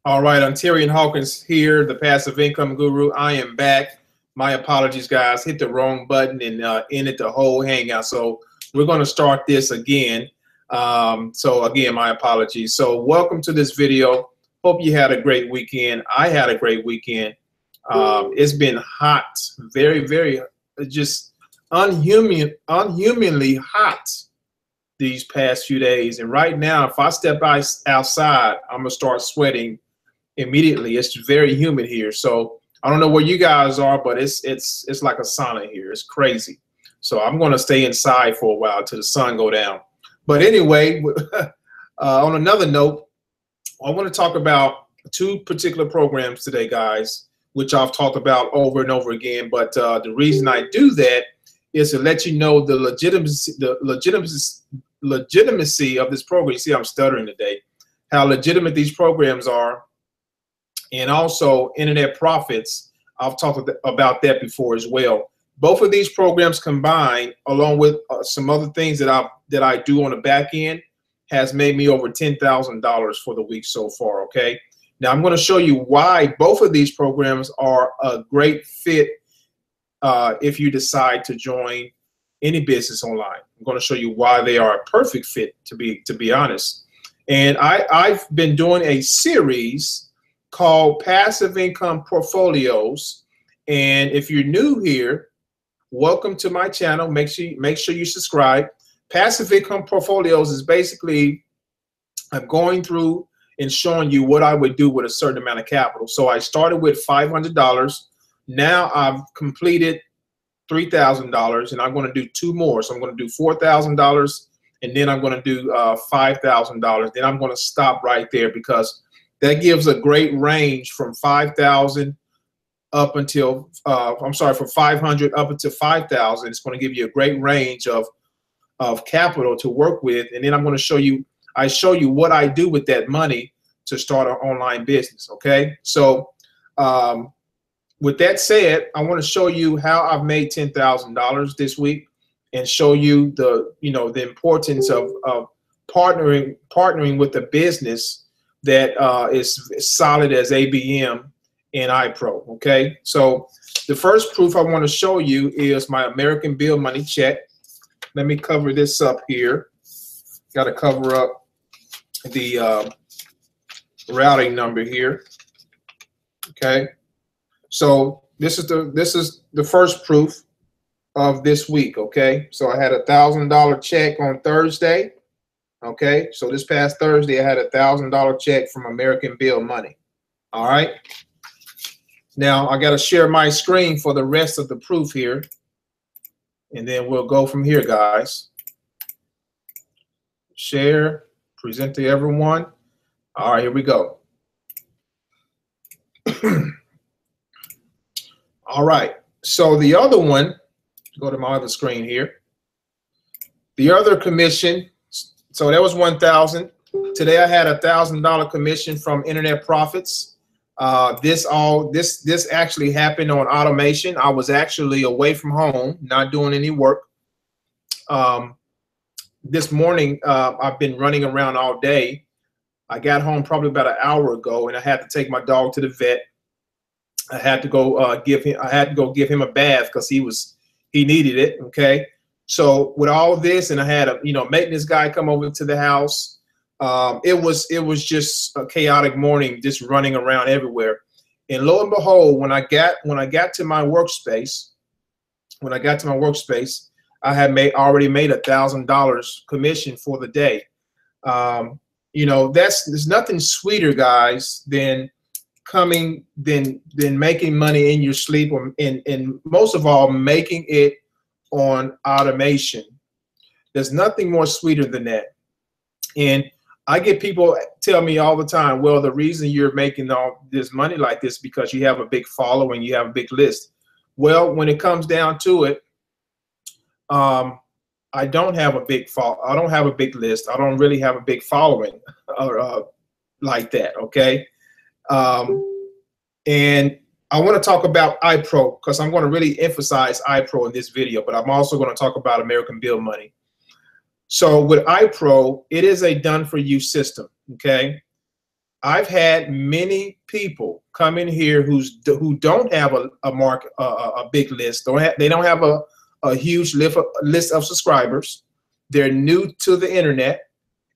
All right, Ontarian Hawkins here, the passive income guru. I am back. My apologies, guys. Hit the wrong button and ended the whole hangout. So we're going to start this again. So again, my apologies. So welcome to this video. Hope you had a great weekend. I had a great weekend. It's been hot, very, just unhumanly hot these past few days. And right now, if I step outside, I'm gonna start sweating immediately. It's very humid here. So I don't know where you guys are, but it's like a sauna here. It's crazy. So I'm gonna stay inside for a while till the sun go down. But anyway, on another note, I want to talk about two particular programs today, guys, which I've talked about over and over again. But the reason I do that is to let you know the legitimacy of this program. You see, I'm stuttering today. How legitimate these programs are, and also internet profits. I've talked about that before as well. Both of these programs combined, along with some other things that I do on the back end, has made me over $10,000 for the week so far. Okay, now I'm going to show you why both of these programs are a great fit if you decide to join any business online. I'm going to show you why they are a perfect fit, to be honest. And I've been doing a series called Passive Income Portfolios. And if you're new here, welcome to my channel. Make sure you subscribe. Passive Income Portfolios is basically going through and showing you what I would do with a certain amount of capital. So I started with $500. Now I've completed $3,000, and I'm going to do two more. So I'm going to do $4,000, and then I'm going to do $5,000. Then I'm going to stop right there, because that gives a great range from $5,000 up until from $500 up until $5,000. It's going to give you a great range of capital to work with, and then I'm going to show you. I show you what I do with that money to start an online business. Okay, so with that said, I want to show you how I've made $10,000 this week, and show you the importance of partnering with a business that is solid as ABM and IPRO. Okay, so the first proof I want to show you is my American Bill Money check. Let me cover this up here. Got to cover up the routing number here. Okay, so this is the first proof of this week. Okay, so I had a $1,000 check on Thursday. Okay, so this past Thursday I had a $1,000 check from American Bill Money. All right, now I got to share my screen for the rest of the proof here, and then we'll go from here, guys. Share, present to everyone. All right, here we go. All right, so the other one, go to my other screen here. The other commission, so that was $1,000. Today I had a $1,000 commission from Internet Profits. This actually happened on automation. I was actually away from home, not doing any work. This morning I've been running around all day. I got home probably about an hour ago, and I had to take my dog to the vet. I had to go give him a bath because he needed it. Okay, so with all this, and I had a maintenance guy come over to the house. It was just a chaotic morning, just running around everywhere. And lo and behold, when I got to my workspace, I had already made $1,000 commission for the day. There's nothing sweeter, guys, than making money in your sleep, and most of all, making it on automation. There's nothing more sweeter than that. And I get people tell me all the time, well, the reason you're making all this money like this is because you have a big following, you have a big list. Well, when it comes down to it, I don't have a big list. I don't really have a big following like that. Okay. And I want to talk about IPRO, because I'm going to really emphasize IPRO in this video, but I'm also going to talk about American Bill Money. So with IPRO, it is a done-for-you system. Okay, I've had many people come in here who don't have a big list. They don't have a huge list of subscribers. They're new to the internet,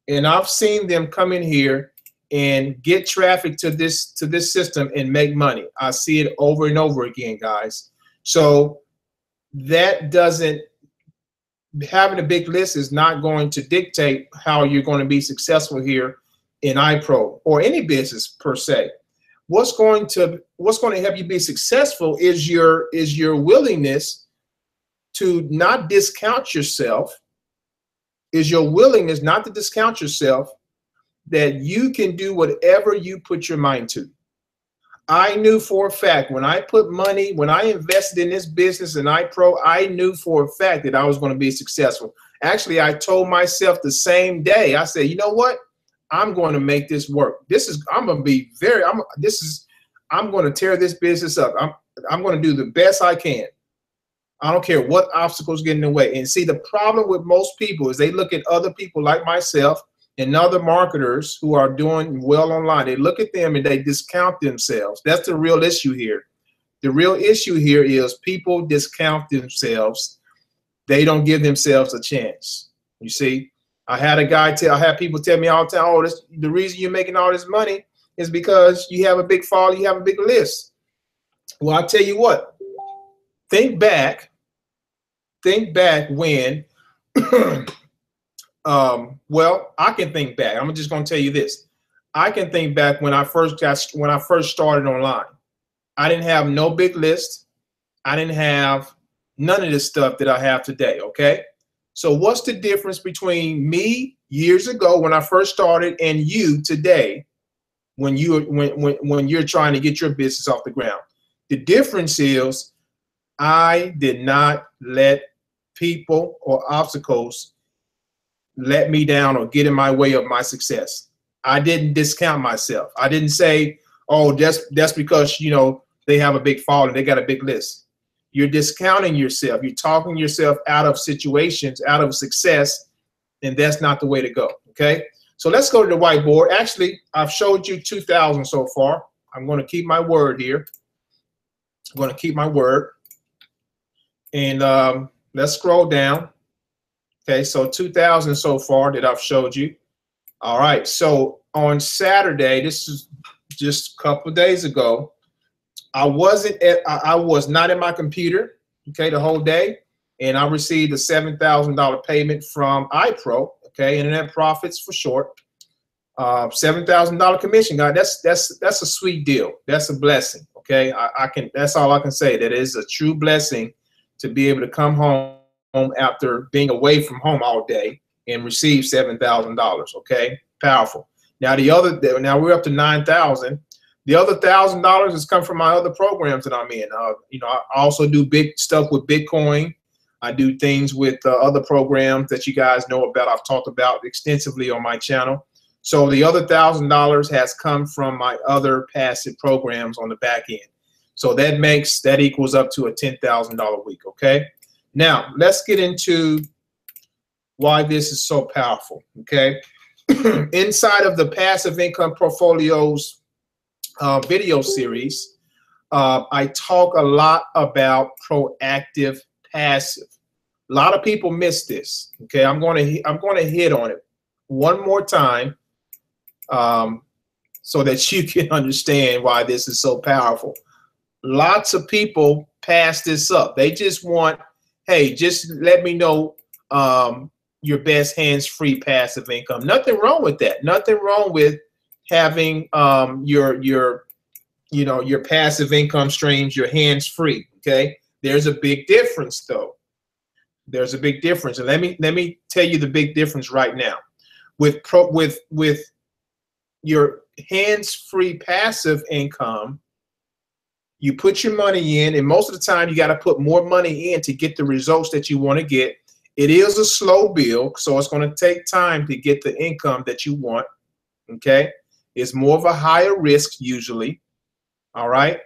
and I've seen them come in here and get traffic to this system and make money. I see it over and over again, guys. So that doesn't, having a big list is not going to dictate how you're going to be successful here in iPro or any business per se. What's going to help you be successful is your willingness to not discount yourself, is your willingness not to discount yourself, that you can do whatever you put your mind to. I knew for a fact when I invested in this business in iPro, I knew for a fact that I was going to be successful. Actually, I told myself the same day, I said, you know what? I'm going to make this work. I'm going to tear this business up. I'm going to do the best I can. I don't care what obstacles get in the way. And see, the problem with most people is they look at other people like myself and other marketers who are doing well online. They look at them and they discount themselves. That's the real issue here. The real issue here is people discount themselves. They don't give themselves a chance. You see, I had people tell me all the time, oh, the reason you're making all this money is because you have a big follow, you have a big list. Well, I'll tell you what, think back when, well, I can think back. I'm just going to tell you this. I can think back when I first started online. I didn't have no big list. I didn't have none of this stuff that I have today. Okay. So what's the difference between me years ago when I first started and you today when you're trying to get your business off the ground? The difference is I did not let people or obstacles let me down or get in my way of my success. I didn't discount myself. I didn't say, oh, that's because, you know, they have a big following, they got a big list. You're discounting yourself. You're talking yourself out of situations, out of success, and that's not the way to go, okay? So let's go to the whiteboard. Actually, I've showed you 2,000 so far. I'm going to keep my word here. I'm going to keep my word. And let's scroll down. Okay, so 2,000 so far that I've showed you. All right, so on Saturday, this is just a couple of days ago, I was not in my computer, okay, the whole day, and I received a $7,000 payment from iPro, okay, Internet Profits for short. $7,000 commission, guys. That's a sweet deal. That's a blessing, okay. That's all I can say. That is a true blessing to be able to come home after being away from home all day and receive $7,000. Okay, powerful. Now we're up to 9,000. The other $1,000 has come from my other programs that I'm in. You know, I also do big stuff with Bitcoin. I do things with other programs that you guys know about. I've talked about extensively on my channel. So the other $1,000 has come from my other passive programs on the back end. So that equals up to a $10,000 a week. Okay. Now let's get into why this is so powerful. Okay. Inside of the passive income portfolios video series, I talk a lot about proactive passive. A lot of people miss this. Okay, I'm going to hit on it one more time so that you can understand why this is so powerful. Lots of people pass this up. They just want, hey, just let me know your best hands-free passive income. Nothing wrong with that. Nothing wrong with having your passive income streams, your hands-free. Okay, there's a big difference though. There's a big difference, and let me tell you the big difference right now. With your hands-free passive income, you put your money in, and most of the time you got to put more money in to get the results that you want to get. It is a slow build, so it's going to take time to get the income that you want. Okay, it's more of a higher risk usually. All right,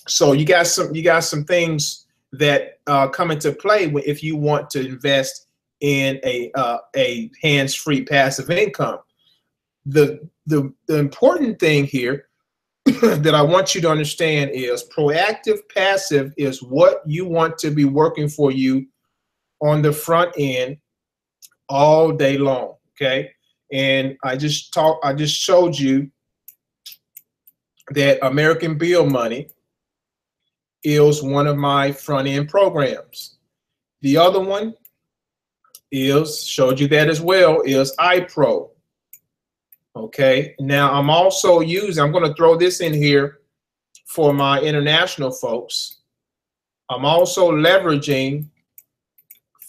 so you got some things that come into play if you want to invest in a hands-free passive income. the important thing here that I want you to understand is proactive passive is what you want to be working for you on the front end all day long. Okay. And I just showed you that American Bill Money is one of my front end programs. The other one showed you that as well, is IPRO. Okay, now I'm also I'm going to throw this in here for my international folks. I'm also leveraging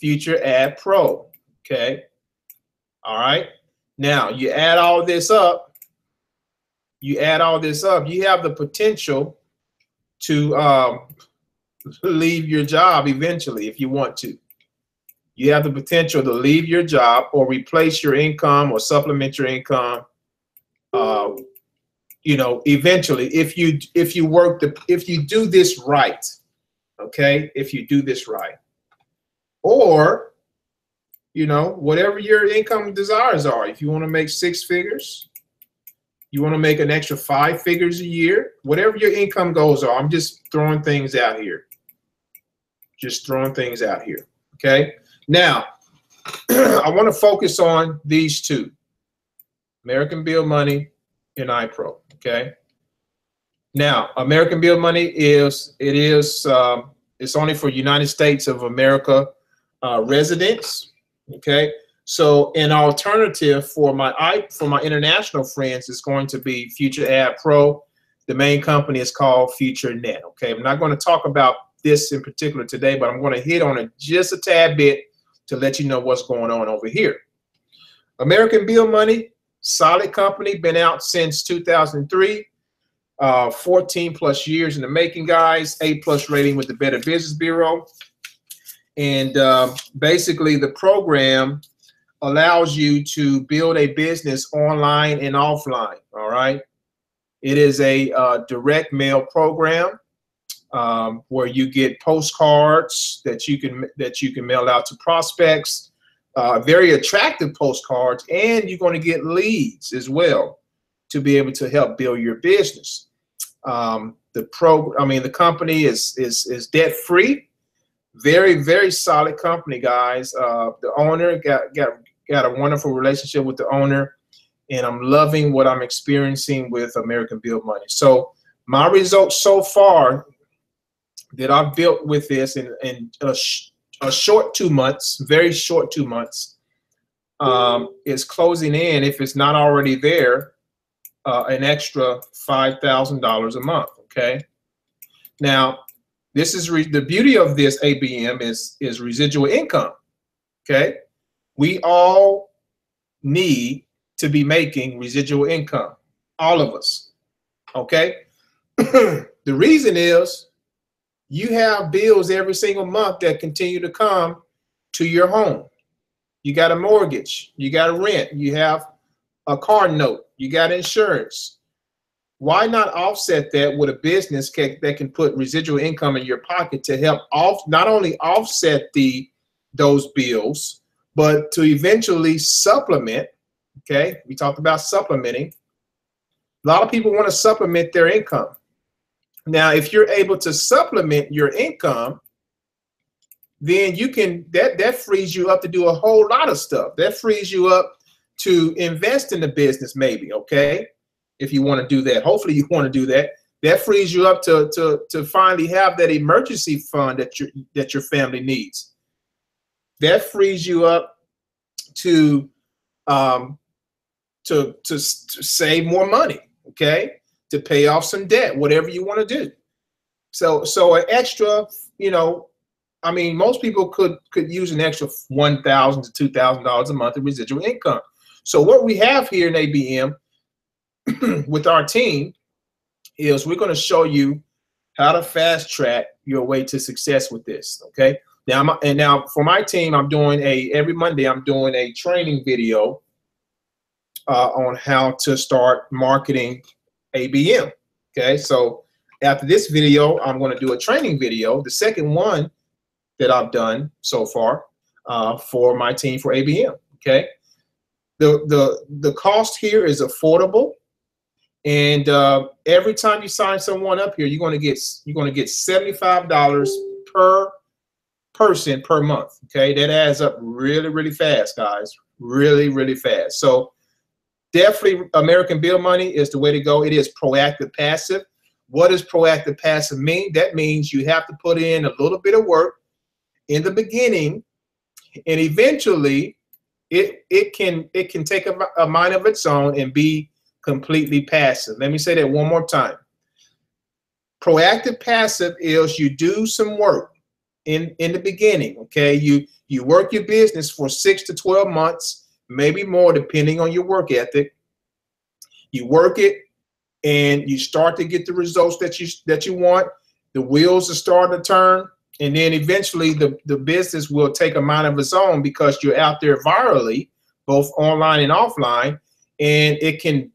Futurenet Pro. Okay, all right. Now you add all this up. You have the potential to leave your job eventually if you want to. You have the potential to leave your job or replace your income or supplement your income. You know, eventually, if you do this right, okay, if you do this right, or you know, whatever your income desires are. If you want to make 6 figures, you want to make an extra 5 figures a year, whatever your income goals are. I'm just throwing things out here. Okay. Now, I want to focus on these two, American Bill Money and IPRO. Okay. Now, American Bill Money it's only for United States of America residents. Okay. So an alternative for my international friends is going to be Futurenet Pro. The main company is called Futurenet. Okay. I'm not going to talk about this in particular today, but I'm going to hit on it just a tad bit to let you know what's going on over here. American Bill Money, solid company, been out since 2003, 14 plus years in the making, guys. A+ rating with the Better Business Bureau. And basically the program allows you to build a business online and offline. All right. It is a direct mail program where you get postcards that you can mail out to prospects, very attractive postcards, and you're going to get leads as well to be able to help build your business. The company is debt free. Very, very solid company, guys. The owner got a wonderful relationship with the owner, and I'm loving what I'm experiencing with American Bill Money. So my results so far that I've built with this in a short 2 months, very short 2 months, is closing in, if it's not already there, an extra $5,000 a month. Okay. Now, this is the beauty of this ABM is residual income. Okay. We all need to be making residual income. All of us. Okay. The reason is you have bills every single month that continue to come to your home. You got a mortgage, you got a rent, you have a car note, you got insurance. Why not offset that with a business that can put residual income in your pocket to help not only offset those bills, but to eventually supplement? Okay, we talked about supplementing. A lot of people want to supplement their income. Now, if you're able to supplement your income, then you can, that frees you up to do a whole lot of stuff. That frees you up to invest in the business, maybe. Okay, if you want to do that. Hopefully you want to do that. That frees you up to finally have that emergency fund that your family needs. That frees you up to save more money, okay? To pay off some debt, whatever you want to do. So an extra, you know, I mean, most people could use an extra $1,000 to $2,000 a month of residual income. So what we have here in ABM with our team is we're going to show you how to fast track your way to success with this. Okay. Now for my team, every Monday I'm doing a training video on how to start marketing ABM. Okay. So after this video, I'm going to do a training video, the second one that I've done so far for my team for ABM. Okay. The cost here is affordable, and every time you sign someone up here, you're going to get $75 per person per month. Okay, that adds up really, really fast, guys. Really, really fast. So definitely American Bill Money is the way to go. It is proactive passive. What does proactive passive mean? That means you have to put in a little bit of work in the beginning, and eventually it can take a mind of its own and be completely passive. Let me say that one more time. Proactive passive is you do some work in the beginning. Okay, you work your business for 6 to 12 months, maybe more, depending on your work ethic. You work it, and you start to get the results that you want. The wheels are starting to turn, and then eventually the business will take a mind of its own because you're out there virally, both online and offline, and it can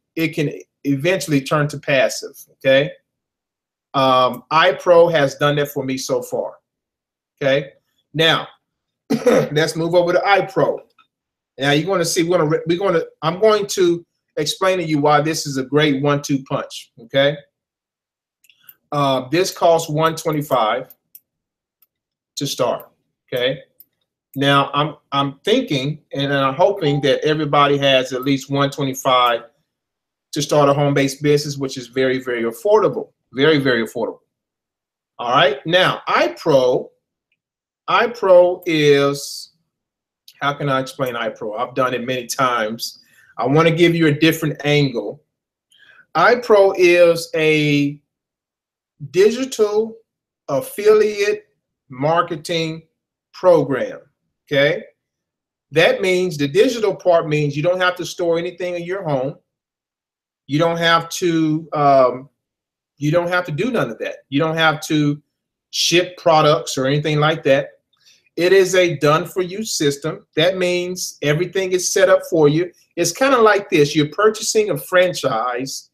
eventually turn to passive. Okay, iPro has done that for me so far. Okay, now let's move over to iPro. Now you're going to see I'm going to explain to you why this is a great 1-2 punch. Okay, this costs $125 to start. Okay, now I'm thinking and I'm hoping that everybody has at least $125 to start a home-based business, which is very, very affordable. Very, very affordable. All right, now iPro is, how can I explain iPro? I've done it many times. I want to give you a different angle. iPro is a digital affiliate marketing program. Okay, that means the digital part means you don't have to store anything in your home. You don't have to do none of that. You don't have to ship products or anything like that. It is a done-for-you system. That means everything is set up for you. It's kind of like this. You're purchasing a franchise.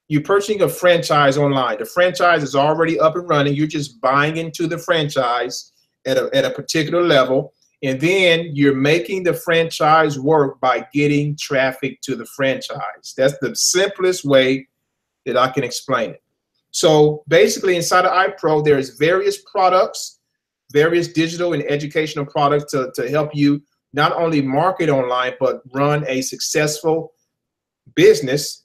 You're purchasing a franchise online. The franchise is already up and running. You're just buying into the franchise at a particular level. And then you're making the franchise work by getting traffic to the franchise. That's the simplest way that I can explain it. So basically inside of iPro, there's various products, various digital and educational products to help you not only market online, but run a successful business.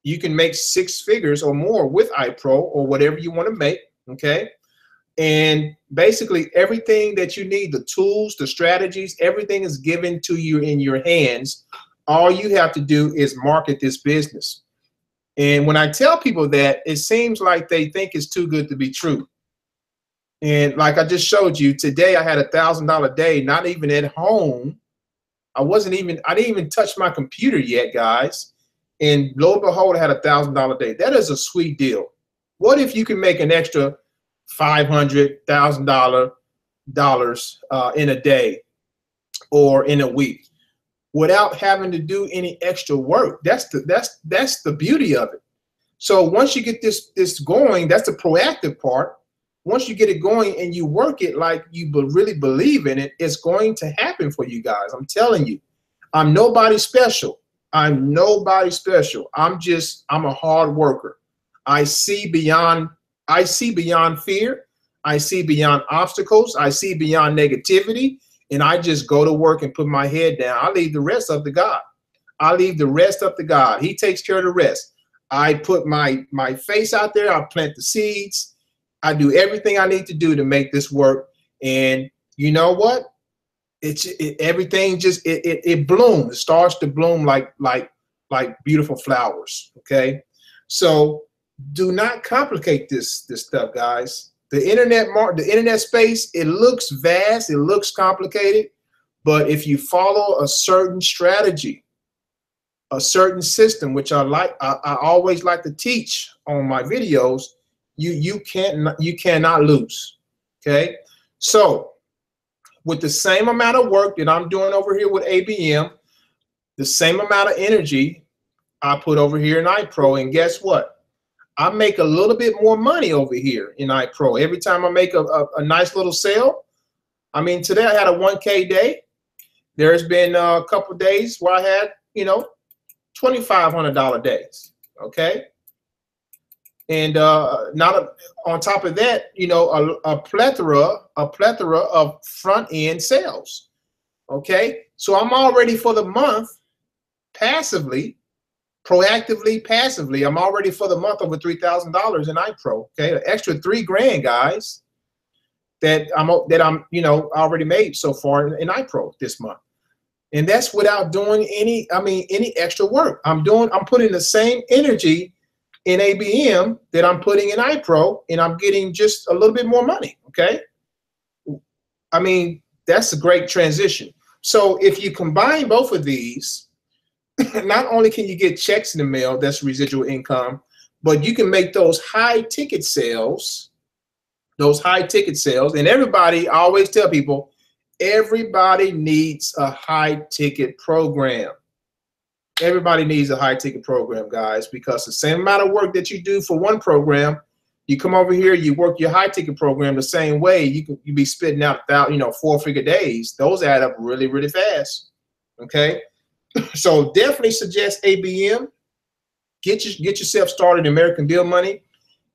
You can make 6 figures or more with iPro or whatever you want to make, okay? And basically everything that you need, the tools, the strategies, everything is given to you in your hands. All you have to do is market this business. And when I tell people that, it seems like they think it's too good to be true. And like I just showed you today, I had a $1,000 day, not even at home. I didn't even touch my computer yet, guys. And lo and behold, I had a $1,000 day. That is a sweet deal. What if you can make an extra $500,000 in a day or in a week without having to do any extra work? That's the beauty of it. So once you get this going, that's the proactive part. Once you get it going and you work it like you really believe in it, it's going to happen for you guys. I'm telling you, I'm nobody special. I'm nobody special. I'm a hard worker. I see beyond fear. I see beyond obstacles. I see beyond negativity. And I just go to work and put my head down. I leave the rest up to God. I leave the rest up to God. He takes care of the rest. I put my face out there. I plant the seeds. I do everything I need to do to make this work. And you know what? Everything just blooms. It starts to bloom like beautiful flowers. Okay. So do not complicate this stuff, guys. The internet space, it looks vast, it looks complicated, but if you follow a certain strategy, a certain system, which I always like to teach on my videos, you cannot lose. Okay. So with the same amount of work that I'm doing over here with ABM, the same amount of energy I put over here in iPro, and guess what? I make a little bit more money over here in iPro. Every time I make a nice little sale. I mean, today I had a 1K day, There's been a couple days where I had, you know, $2,500 days. Okay. And on top of that, you know, a plethora of front end sales. Okay. So I'm already for the month passively, proactively, passively. I'm already for the month over $3,000 in IPRO. Okay. An extra $3,000, guys, that I'm, you know, already made so far in IPRO this month. And that's without doing any extra work. I'm putting the same energy in ABM that I'm putting in IPRO, and I'm getting just a little bit more money. Okay. I mean, that's a great transition. So if you combine both of these, not only can you get checks in the mail, that's residual income, but you can make those high ticket sales, and everybody, I always tell people, everybody needs a high ticket program. Everybody needs a high ticket program, guys, because the same amount of work that you do for one program, you come over here, you work your high ticket program the same way, you be spitting out about, you know, 4-figure days. Those add up really, really fast. Okay. So definitely suggest ABM. Get yourself started in American Bill Money,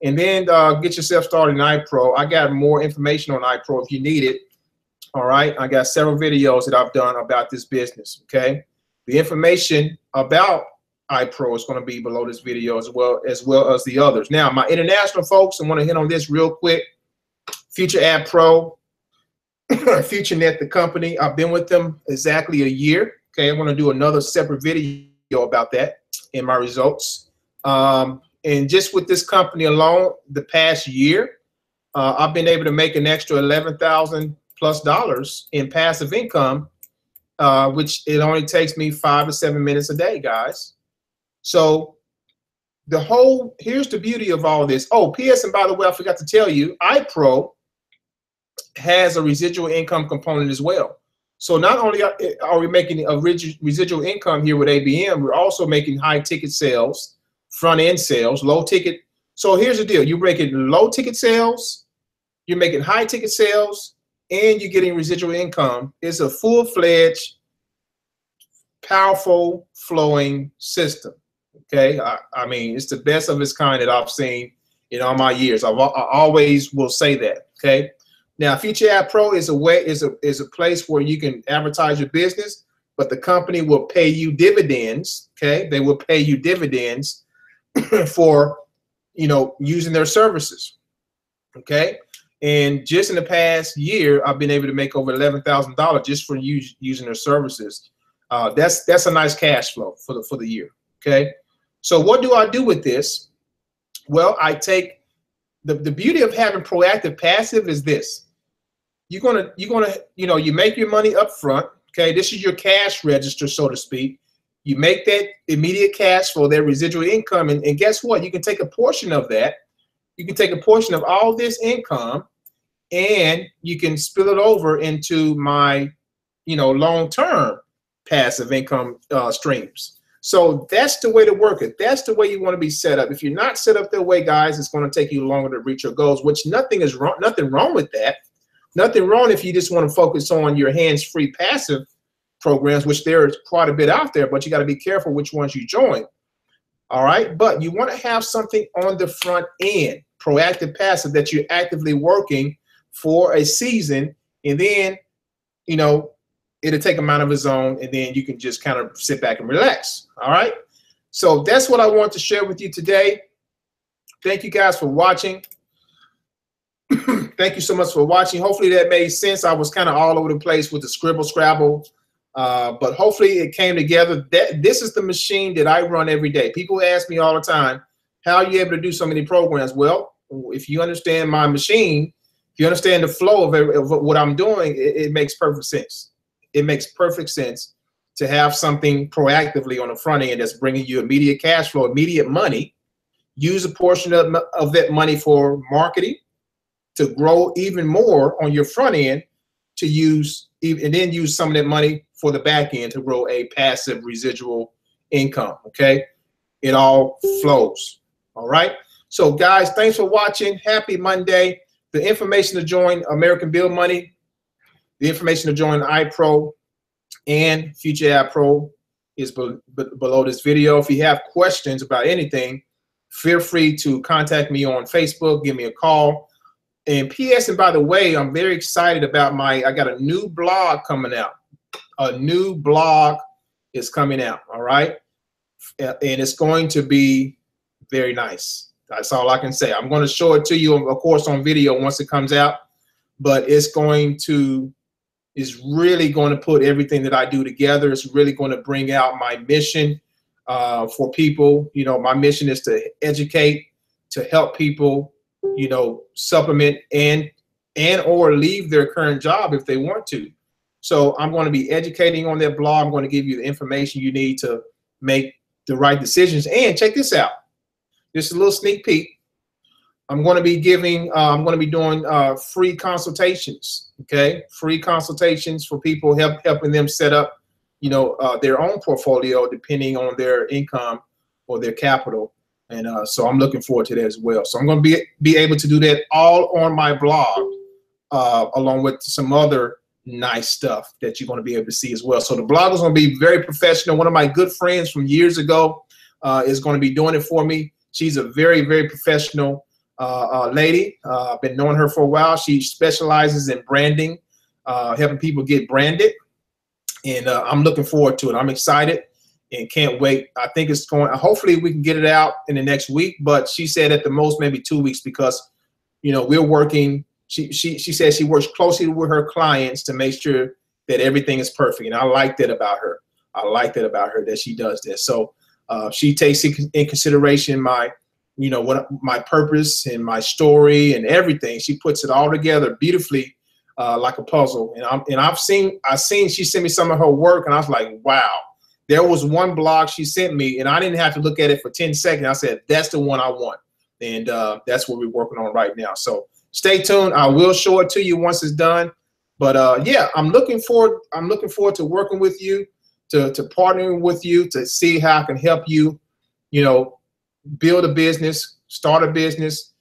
and then get yourself started in IPRO. I got more information on IPRO if you need it. All right. I got several videos that I've done about this business. Okay. The information about IPRO is going to be below this video as well as the others. Now, my international folks, I want to hit on this real quick. Futurenet Pro, Futurenet, the company. I've been with them exactly a year. Okay, I want to do another separate video about that in my results. And just with this company alone, the past year, I've been able to make an extra $11,000+ in passive income, which it only takes me 5 to 7 minutes a day, guys. So here's the beauty of all this. Oh, P.S. and by the way, I forgot to tell you, IPRO has a residual income component as well. So not only are we making a residual income here with ABM, we're also making high ticket sales, front end sales, low ticket. So here's the deal. You're making low ticket sales, you're making high ticket sales, and you're getting residual income. It's a full-fledged, powerful, flowing system. Okay, I mean, it's the best of its kind that I've seen in all my years. I always will say that. Okay. Now, Futurenet Pro is a place where you can advertise your business, but the company will pay you dividends. Okay, they will pay you dividends for, you know, using their services. Okay, and just in the past year, I've been able to make over $11,000 just for using their services. That's a nice cash flow for the year. Okay, so what do I do with this? Well, I take the beauty of having proactive passive is this. You're gonna you make your money up front. Okay, this is your cash register, so to speak. You make that immediate cash flow, that residual income, and guess what? You can take a portion of that. You can take a portion of all this income, and you can spill it over into my, long-term passive income streams. So that's the way to work it. That's the way you want to be set up. If you're not set up that way, guys, it's going to take you longer to reach your goals, which nothing wrong with that. Nothing wrong if you just want to focus on your hands-free passive programs, which there is quite a bit out there, but you got to be careful which ones you join. All right. But you want to have something on the front end, proactive passive, that you're actively working for a season, and then, it'll take them out of its own, and then you can just kind of sit back and relax. All right. So that's what I want to share with you today. Thank you guys for watching. Thank you so much for watching. Hopefully that made sense. I was kind of all over the place with the scribble scrabble, but hopefully it came together. This is the machine that I run every day. People ask me all the time, how are you able to do so many programs? Well, if you understand my machine, if you understand the flow of what I'm doing, it makes perfect sense. It makes perfect sense to have something proactively on the front end that's bringing you immediate cash flow, immediate money. Use a portion of that money for marketing, to grow even more on your front end, and then use some of that money for the back end to grow a passive residual income. Okay, it all flows. All right. So guys, thanks for watching. Happy Monday. The information to join American Bill Money, the information to join IPRO and Futurenet Pro is below this video. If you have questions about anything, feel free to contact me on Facebook, give me a call. And P.S. and by the way, I'm very excited about I got a new blog coming out. A new blog is coming out, all right? And it's going to be very nice. That's all I can say. I'm going to show it to you, of course, on video once it comes out. But it's really going to put everything that I do together. It's really going to bring out my mission for people. You know, my mission is to educate, to help people, you know, supplement and or leave their current job if they want to. So I'm going to be educating on that blog. I'm going to give you the information you need to make the right decisions. And check this out. Just a little sneak peek. I'm going to be doing free consultations. Okay, free consultations for people, helping them set up, you know, their own portfolio depending on their income or their capital. And so I'm looking forward to that as well. So I'm going to be able to do that all on my blog, along with some other nice stuff that you're going to be able to see as well. So the blog is going to be very professional. One of my good friends from years ago is going to be doing it for me. She's a very, very professional lady. I've been knowing her for a while. She specializes in branding, helping people get branded. And I'm looking forward to it. I'm excited and can't wait. I think it's going, hopefully we can get it out in the next week, but she said at the most maybe 2 weeks because, you know, we're working. She says she works closely with her clients to make sure that everything is perfect. And I like that about her. I like that about her, that she does this. So she takes in consideration my, you know, what my purpose and my story and everything. She puts it all together beautifully, like a puzzle. And I've seen she sent me some of her work, and I was like, wow. There was one blog she sent me, and I didn't have to look at it for 10 seconds. I said, that's the one I want. And that's what we're working on right now. So stay tuned. I will show it to you once it's done. But yeah, I'm looking forward to working with you, to partnering with you, to see how I can help you, you know, build a business, start a business,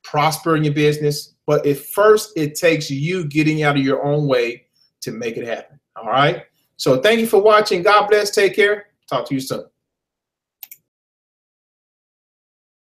prosper in your business. But at first, it takes you getting out of your own way to make it happen. All right. So thank you for watching. God bless. Take care. Talk to you soon.